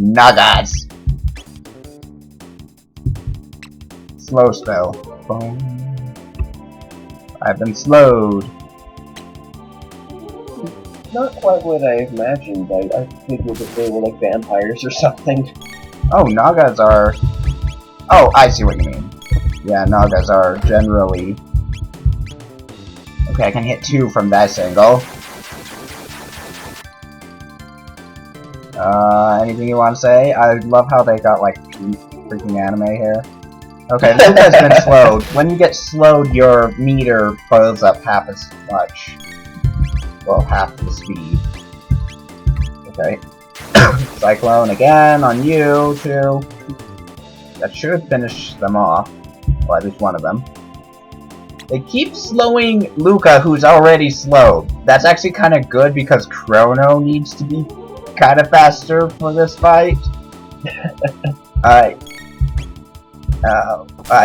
Nagas. Slow spell. Boom. I've been slowed. Not quite what I imagined. I figured that they were like vampires or something. Oh, Nagas are... Oh, I see what you mean. Yeah, Nagas are generally... Okay, I can hit 2 from that angle. Anything you want to say? I love how they got, like, freaking anime here. Okay, this has been slowed. When you get slowed, your meter fills up half as much. Well, half the speed. Okay. Cyclone again on you, too. That should finish them off. Or at least one of them. They keep slowing Luca, who's already slowed. That's actually kind of good because Chrono needs to be kind of faster for this fight. I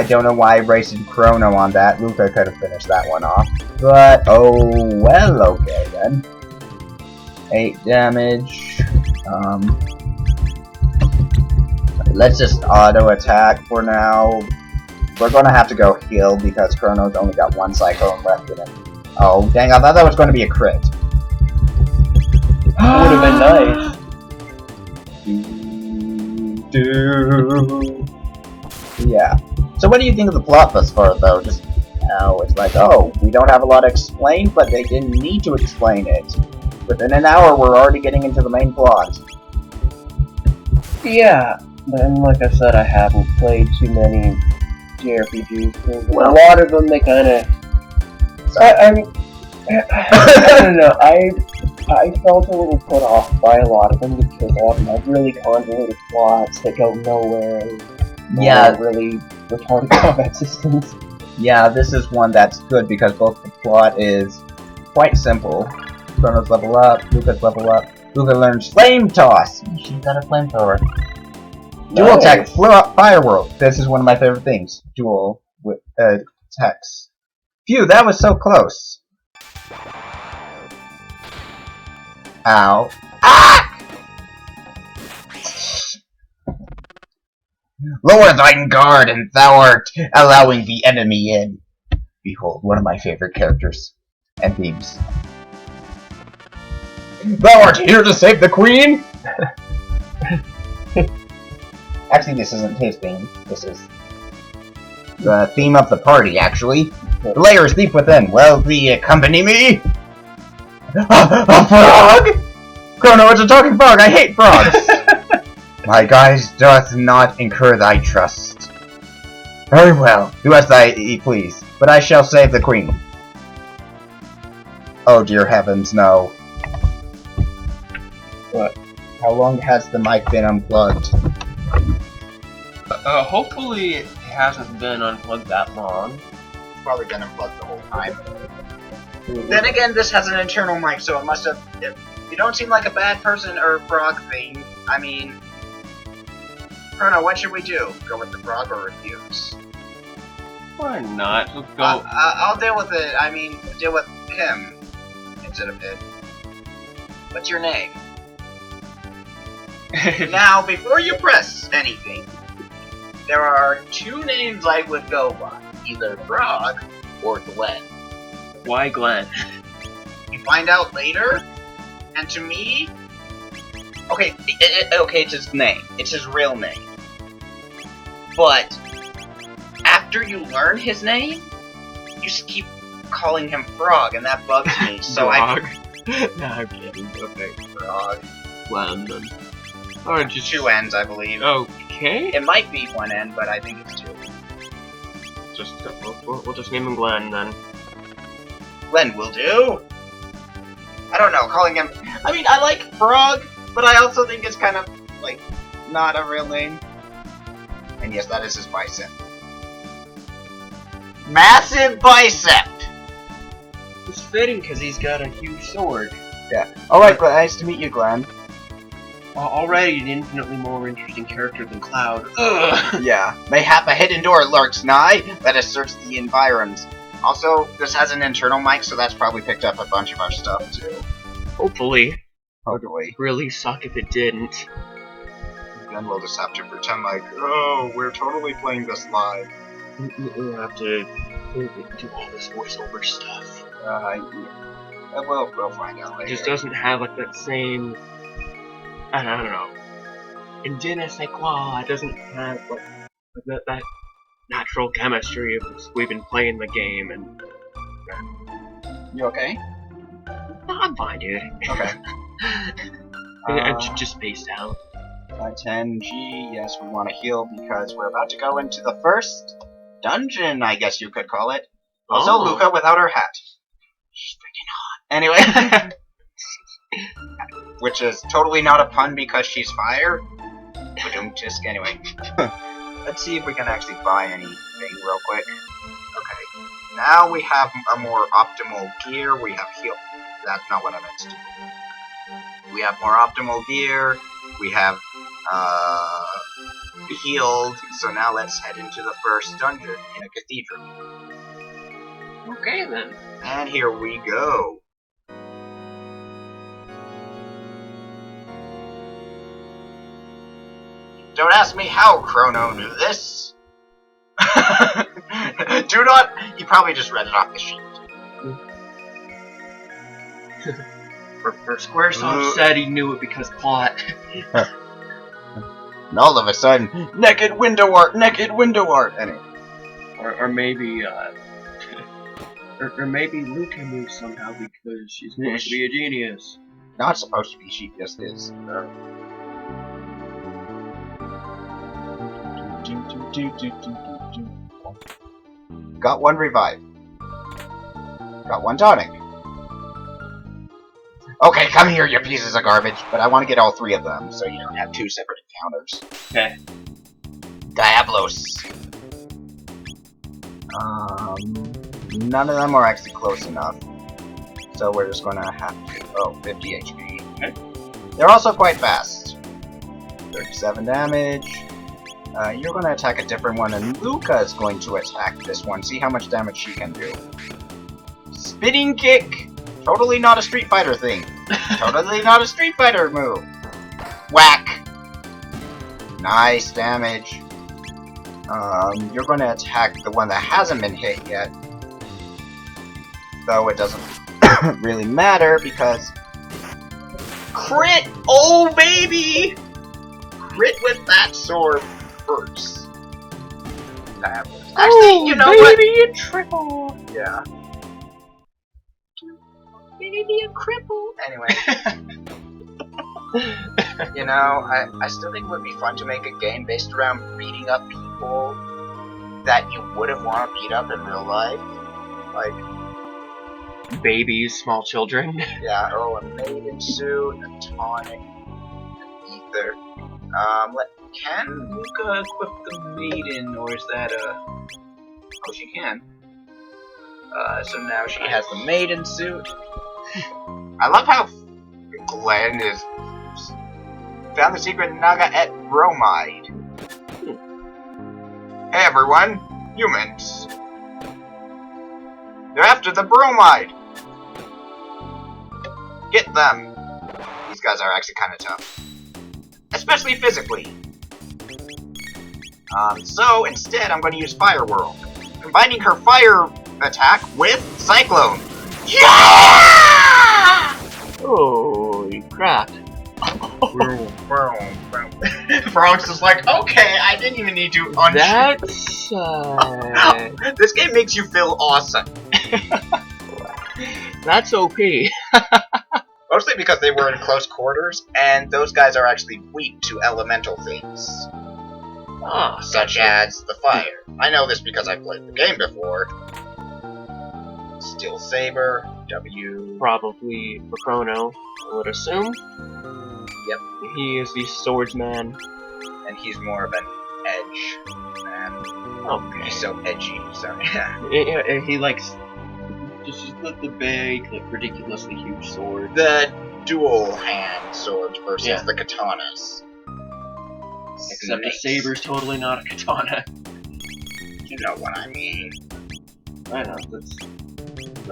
don't know why I wasted Chrono on that. Luca could have finished that one off. But, oh well, okay then. 8 damage. Let's just auto attack for now. We're gonna have to go heal because Chrono's only got 1 cyclone left in him. Oh, dang, I thought that was gonna be a crit. Would have been nice. Yeah. So what do you think of the plot thus far, though? Just now, it's like, oh, we don't have a lot to explain, but they didn't need to explain it. Within an hour, we're already getting into the main plot. Yeah, and like I said, I haven't played too many JRPGs. Well, a lot of them, they kind of... I mean... I don't know, I felt a little put off by a lot of them because a lot of them have really convoluted plots that go nowhere. Yeah. Really retarded combat systems. Yeah, this is one that's good because both the plot is quite simple. Chrono's level up, Luca's level up. Luca learns Flame Toss! She's got a flamethrower. Nice. Dual Tech Fire World. This is one of my favorite things. Dual with techs. Phew, that was so close. Ow. Ah! Lower thine guard, and thou art allowing the enemy in. Behold, one of my favorite characters and themes. Thou art here to save the queen? Actually, this isn't his theme. This is the theme of the party, actually. The layer is deep within. Will thee accompany me? A frog? Chrono, it's a talking frog. I hate frogs. My guise doth not incur thy trust. Very well, do as thy please, but I shall save the queen. Oh dear heavens, no. What? How long has the mic been unplugged? Hopefully it hasn't been unplugged that long. Probably been unplugged the whole time. Then again, this has an internal mic, so it must have... You don't seem like a bad person or frog thing. I mean... Chrono, what should we do? Go with the frog or refuse? Why not? Let's go. I'll deal with it. I mean, deal with him instead of it. What's your name? Now, before you press anything, there are 2 names I would go by. Either Frog or Glenn. Why Glenn? You find out later, and to me... Okay, okay, it's his name. It's his real name. But, after you learn his name, you just keep calling him Frog, and that bugs me, so Frog. No, I'm kidding. Okay. Frog. Glenn. Or just 2 N's, I believe. Okay. It might be 1 N, but I think it's 2. Just, we'll just name him Glenn, then. Glenn will do. I don't know, calling him... I mean, I like Frog, but I also think it's kind of, like, not a real name. And yes, that is his bicep. Massive bicep! It's fitting because he's got a huge sword. Yeah. Alright, nice to meet you, Glenn. Already an infinitely more interesting character than Cloud. Ugh. Yeah. Mayhap a hidden door lurks nigh that asserts the environs. Also, this has an internal mic, so that's probably picked up a bunch of our stuff, too. Hopefully. Hopefully. Really suck if it didn't. then we'll just have to pretend like, oh, we're totally playing this live. We'll have to do all this voiceover stuff. Yeah. We'll find out later. It just doesn't have like that same, I don't know, and je ne sais quoi. It doesn't have like that natural chemistry of we've been playing the game and. You okay? No, I'm fine, dude. Okay. Just spaced out. 10G, yes, we want to heal because we're about to go into the first dungeon, I guess you could call it. Also, Oh. Luca without her hat. She's freaking hot. Anyway. Which is totally not a pun because she's fire. Just anyway. Let's see if we can actually buy anything real quick. Okay. Now we have a more optimal gear. We have heal. That's not what I meant to do. We have more optimal gear. We have healed. So now let's head into the first dungeon in a cathedral. Okay then. And here we go. Don't ask me how Chrono knew this. Do not. He probably just read it off the sheet. For Squaresoft said he knew it because plot. And all of a sudden, naked window art, naked window art. Anyway. Or maybe or maybe Luca knew somehow because she's supposed to be a genius. Not supposed to be. She just is. Got one revive. Got one tonic. Okay, come here, you pieces of garbage. But I want to get all three of them, so you don't have two separate encounters. Okay. Diablos. None of them are actually close enough. So we're just gonna have to... Oh, 50 HP. Okay. They're also quite fast. 37 damage. You're gonna attack a different one, and Luca is going to attack this one. See how much damage she can do. Spinning kick! Totally not a Street Fighter thing. Totally not a Street Fighter move. Whack! Nice damage. You're gonna attack the one that hasn't been hit yet. Though it doesn't really matter because... Crit! Oh, baby! Crit with that sword hurts. Actually, you know what? Baby, a triple! Yeah. Baby, a cripple! Anyway. You know, I still think it would be fun to make a game based around beating up people that you wouldn't want to beat up in real life. Like... Babies, small children. Yeah, oh, a maiden suit, a tonic, an ether. Can Luca equip the maiden, or is that a... Oh, she can. So now she has the maiden suit. I love how Glenn is... Found the secret Naga et bromide. Hey everyone, humans. They're after the bromide. Get them. These guys are actually kind of tough. Especially physically. So instead I'm going to use Fire Whirl. Combining her fire attack with Cyclone. Yeah! Holy crap. Frog's just like, okay, I didn't even need to That's This game makes you feel awesome. That's OP. Mostly because they were in close quarters, and those guys are actually weak to elemental things. Ah, Such as the fire. I know this because I played the game before. Steel Saber, W... Probably for Chrono, I would assume. Yep. He is the swordsman. And he's more of an edge man. Okay. He's so edgy, so He likes just the big, like, ridiculously huge sword. The dual hand swords versus the katanas. Except a saber's totally not a katana. You know what I mean. I know,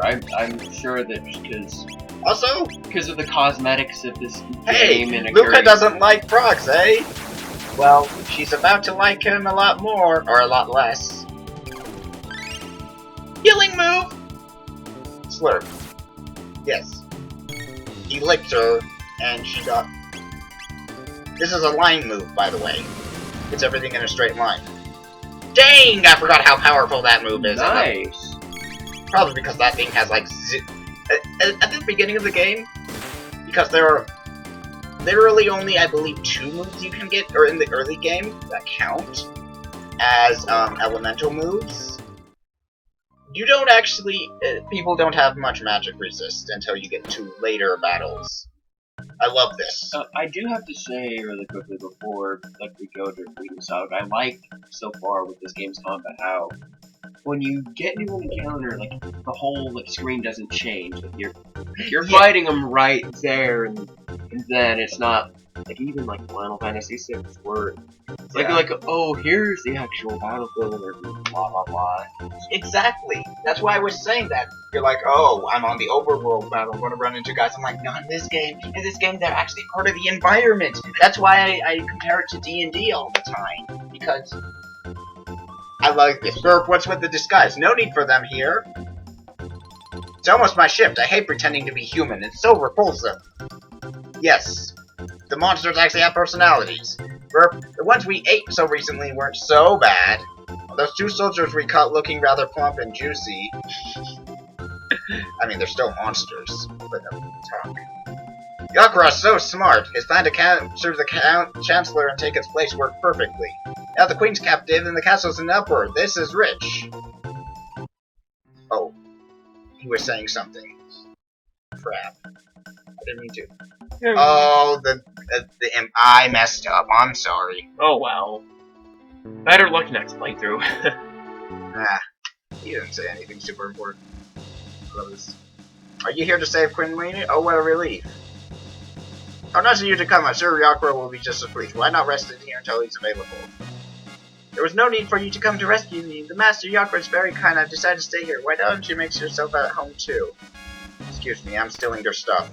I'm sure that just because... Also, because of the cosmetics of this hey, game and Luca doesn't like frogs, eh? well, she's about to like him a lot more, or a lot less. Healing move! Slurp. Yes. He licked her, and she got... This is a line move, by the way. It's everything in a straight line. Dang! I forgot how powerful that move is. Nice! Probably because that thing has, like, at the beginning of the game, because there are literally only, I believe, 2 moves you can get, or in the early game, that count as, elemental moves. You don't actually, people don't have much magic resist until you get to later battles. I love this. I do have to say really quickly before we go to Freedom Saga, I like so far with this game's combat how when you get into an encounter, like the whole screen doesn't change. You're fighting them right there, and then it's not like even like Final Fantasy VI where it's like oh, here's the actual battlefield or blah blah blah. Exactly. That's why I was saying that. You're like, oh, I'm on the overworld battle, I'm gonna run into guys. I'm like, not in this game. In this game, they're actually part of the environment. That's why I compare it to D&D all the time. Because I like this. Burp, what's with the disguise? No need for them here. It's almost my shift. I hate pretending to be human. It's so repulsive. Yes. The monsters actually have personalities. Burp, the ones we ate so recently weren't so bad. Those 2 soldiers we caught looking rather plump and juicy. I mean, they're still monsters, but talk. Yakura's so smart. His plan to capture the Chancellor and take its place worked perfectly. Now the Queen's captive and the castle's in uproar. This is rich. Oh. He was saying something. Crap. I didn't mean to. Oh, the I messed up. I'm sorry. Oh well. Better luck next playthrough. Ah, he didn't say anything super important. Are you here to save Queen Weenie? Oh, what a relief. Oh, nice of you to come. I'm sure Yakura will be just as pleased. Why not rest in here until he's available? There was no need for you to come to rescue me. The Master Yakura is very kind. I've decided to stay here. Why don't you make yourself at home too? Excuse me, I'm stealing your stuff.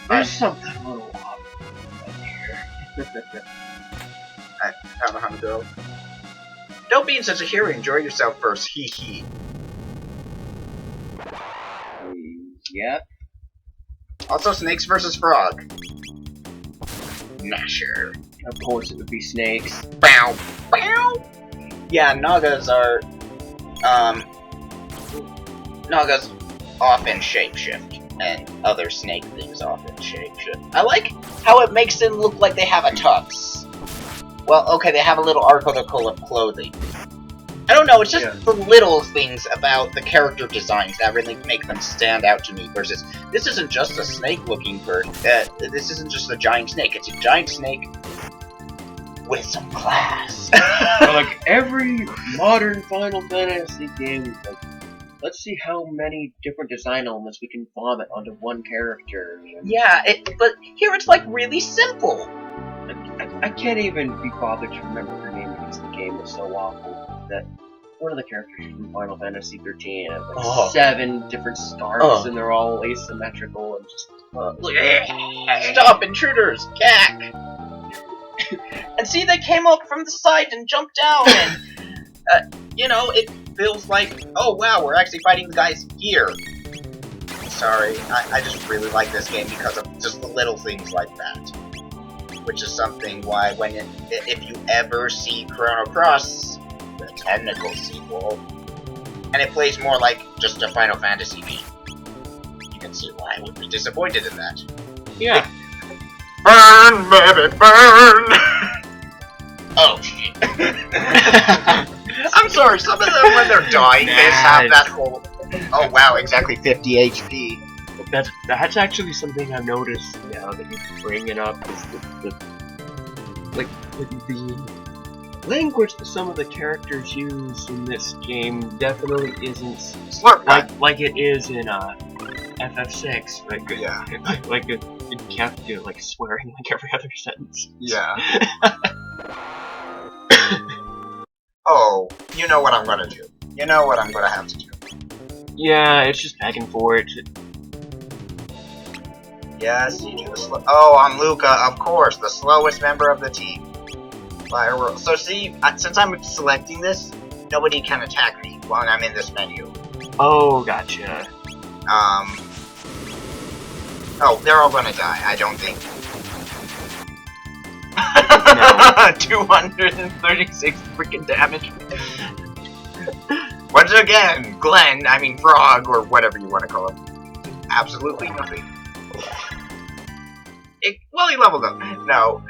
There's something a little off here. I don't know how to go. Don't be in such a hurry. Enjoy yourself first. Hee hee. Yep. Also, snakes versus frog. Nasher. Of course, it would be snakes. Bow, bow. Yeah, Nagas are. Nagas often shapeshift, and other snake things often shapeshift. I like how it makes them look like they have a tux. Well, okay, they have a little article of clothing. I don't know, it's just the little things about the character designs that really make them stand out to me, versus this isn't just a snake-looking bird, this isn't just a giant snake, it's a giant snake with some class. Like every modern Final Fantasy game, like, let's see how many different design elements we can vomit onto one character. Yeah, but here it's like really simple. I can't even be bothered to remember her name because the game is so awful that one of the characters from Final Fantasy 13 has like 7 different scarves and they're all asymmetrical and just stop, intruders! Cack! And see, they came up from the side and jumped down and you know, it feels like, oh wow, we're actually fighting the guys here. Sorry, I just really like this game because of just the little things like that. Which is something why if you ever see Chrono Cross, the technical sequel, and it plays more like just a Final Fantasy game, you can see why I would be disappointed in that. Yeah. Burn, baby, burn! Oh shit. I'm sorry, some of them when they're dying, they have that whole... Oh wow, exactly 50 HP. That's actually something I've noticed now that you bring it up, is the language that some of the characters use in this game definitely isn't like it is in FF6. Like you have to do like swearing like every other sentence. Yeah. Oh, you know what I'm gonna do. You know what I'm gonna have to do. Yeah, it's just begging for it. Yes, you do the slow. Oh, I'm Luca, of course, the slowest member of the team. Fire. So see, since I'm selecting this, nobody can attack me while I'm in this menu. Oh, gotcha. Oh, they're all gonna die, I don't think. No. 236 freaking damage. Once again, Glenn, I mean Frog, or whatever you want to call him, absolutely nothing. Well, he leveled up. No.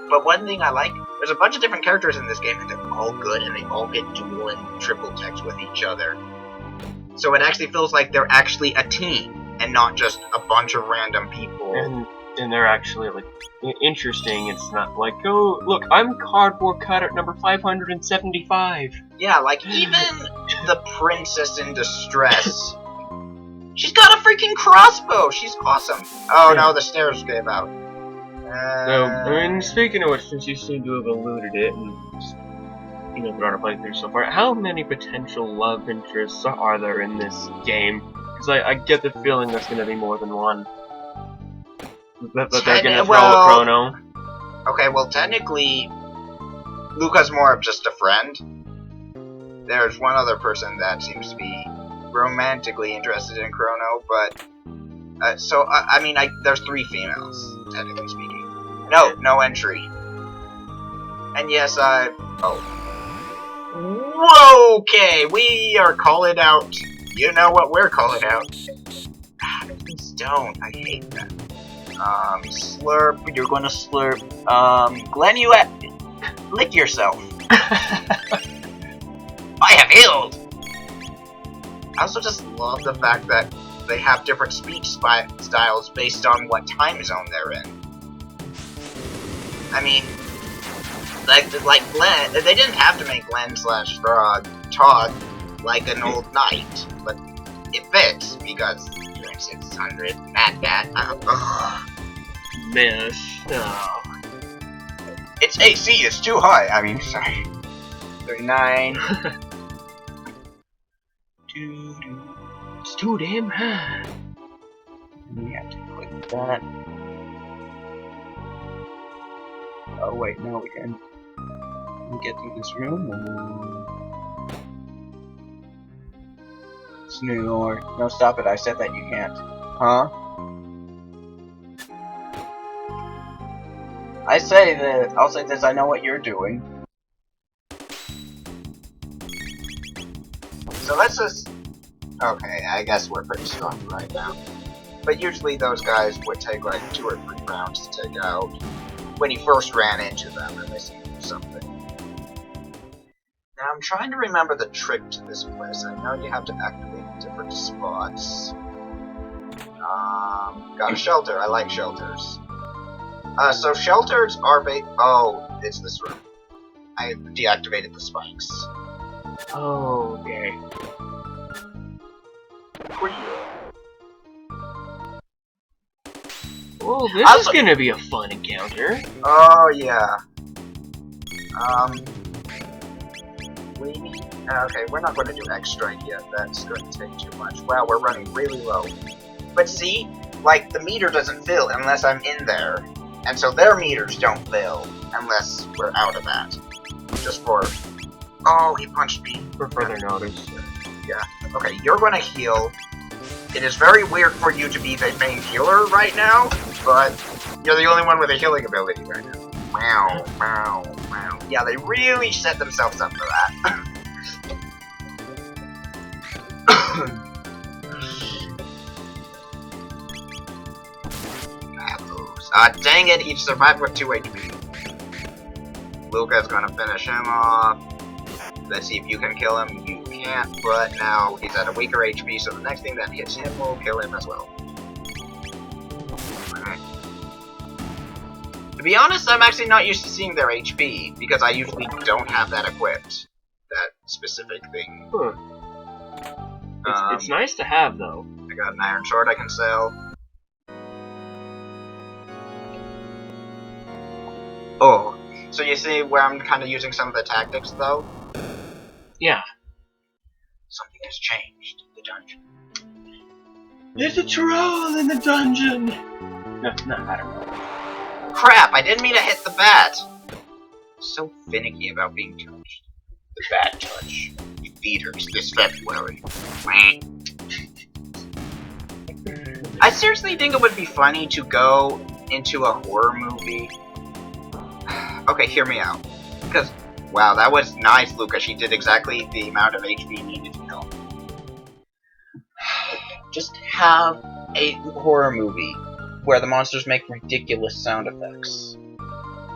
But one thing I like, there's a bunch of different characters in this game, and they're all good, and they all get dual and triple text with each other. So it actually feels like they're actually a team, and not just a bunch of random people. And they're actually, like, interesting. It's not like, oh, look, I'm cardboard cutter number 575. Yeah, like, even the princess in distress. She's got a freaking crossbow! She's awesome! Oh no, the stairs gave out. So, I mean, speaking of which, since you seem to have alluded it, and just, you know, throughout our playthrough so far, how many potential love interests are there in this game? Because I get the feeling there's going to be more than one. That they're going to throw a Chrono. Okay, well, technically, Luca's more of just a friend. There's one other person that seems to be romantically interested in Chrono, but I mean, there's 3 females, technically speaking. No entry. And yes, Whoa, okay, we are calling out. You know what we're calling out. Please don't. I hate that. Slurp. You're gonna slurp. Glenn, lick yourself. I have healed. I also just love the fact that they have different speech styles based on what time zone they're in. I mean, like Glenn, they didn't have to make Glenn/Frog talk like an old knight, but it fits because you're 600. That. Miss. Oh. Its AC is too high. I mean, sorry. 39. It's too damn high. We have to click that. Oh wait, no, we can get through this room. It's new, or no, stop it! I said that you can't. Huh? I'll say this. I know what you're doing. So let's just. Okay, I guess we're pretty strong right now. But usually those guys would take like 2 or 3 rounds to take out when you first ran into them and they seem to do something. Now I'm trying to remember the trick to this place. I know you have to activate different spots. Got a shelter. I like shelters. So shelters are oh, it's this room. I deactivated the spikes. Oh, okay. Well, this is gonna be a fun encounter. Oh yeah. Okay, we're not going to do X strike yet. That's going to take too much. Wow, we're running really low. But see, like the meter doesn't fill unless I'm in there, and so their meters don't fill unless we're out of that. Just for. Oh, he punched me. For further notice. Yeah. Okay, you're going to heal. It is very weird for you to be the main healer right now, but you're the only one with a healing ability right now. Wow, wow, wow. Yeah, they really set themselves up for that. Dang it, he survived with 2 HP. Luca's gonna finish him off. Let's see if you can kill him. You can't, but now he's at a weaker HP, so the next thing that hits him will kill him as well. Okay. To be honest, I'm actually not used to seeing their HP, because I usually don't have that equipped. That specific thing. Huh. It's nice to have, though. I got an iron sword I can sell. Oh, so you see where I'm kind of using some of the tactics, though? Yeah. Something has changed in the dungeon. There's a troll in the dungeon! No, I don't know. Crap, I didn't mean to hit the bat! So finicky about being touched. The bat touch. Theaters this February. I seriously think it would be funny to go into a horror movie. Okay, hear me out. Because, wow, that was nice, Luca. She did exactly the amount of HP needed to kill. Just have a horror movie where the monsters make ridiculous sound effects.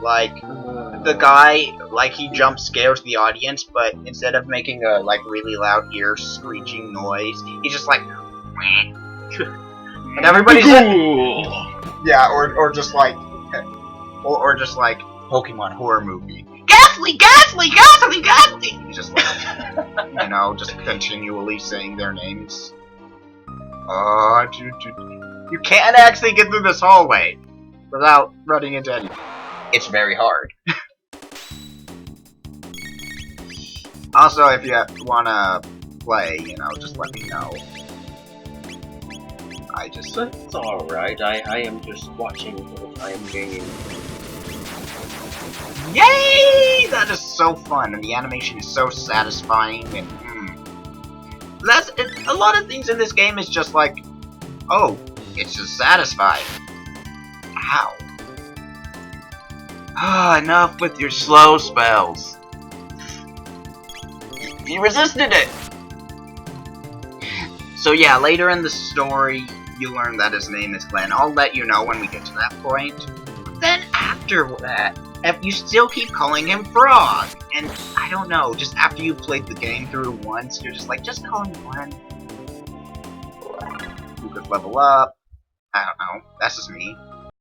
Like, the guy, like, he jump scares the audience, but instead of making a, like, really loud ear screeching noise, he's just like, and everybody's yeah, or just like, or just like Pokemon horror movie. Ghastly, ghastly, ghastly, ghastly. He's just like, you know, just continually saying their names. You can't actually get through this hallway without running into anything. It's very hard. Also, if you wanna play, you know, just let me know. It's alright, I am just watching for the time being. Yay! That is so fun, and the animation is so satisfying, and a lot of things in this game is just like, oh, it's just satisfying. Ow. Ah, enough with your slow spells. You resisted it! So yeah, later in the story, you learn that his name is Glenn. I'll let you know when we get to that point. Then after that, if you still keep calling him Frog, and I don't know, just after you played the game through once, you're just like, just call him Glenn. You could level up. I don't know. That's just me.